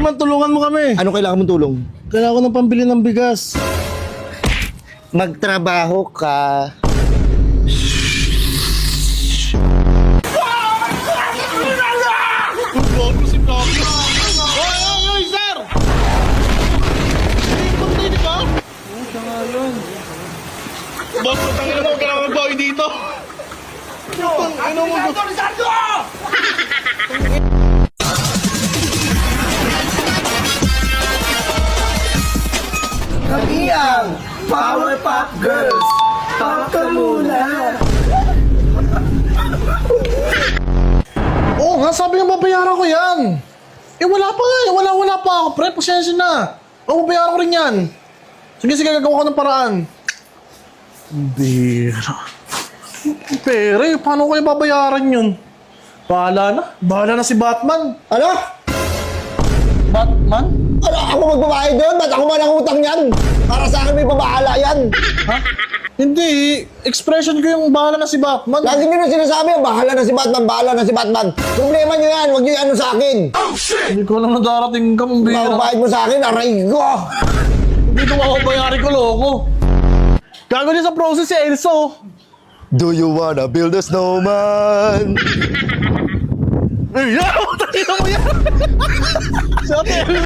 Batman, tulungan mo kami. Ano kailangan mong tulong? Kailangan ko ng pambili ng bigas. Magtrabaho ka. Oy, sir! Punta dito ba? Siya nga yun. Boss, tangin mo, kailangan magbawi dito. Ano mo? Kami ang Powerpuff Girls. Pop ka muna. Oo nga, sabi nga babayaran ko yan. Eh wala pa nga, wala pa ako, pre. Pasensya na. Oo, babayaran ko rin yan. Sige, gagawa ko ng paraan. Bira. Pere, paano ko yung babayaran yun? Bahala na si Batman. Ano? Batman? Ano? Ako magbabayad doon? Ba't ako manangutang yan? Para sa akin may pabahala yan. Ha? Hindi, expression ko yung bahala na si Batman. Lagi nyo na sinasabi, bahala na si Batman, bahala na si Batman. Problema nyo yan, huwag nyo ano sa akin. Hindi ko alam na darating ka, bira. Mababayad mo sa akin, aray ko. Hindi ko makabayari ko, loko. Gago niya sa process si Elso. Do you wanna build a snowman? Ay, yaw! Tayo mo yan! Sa Elso!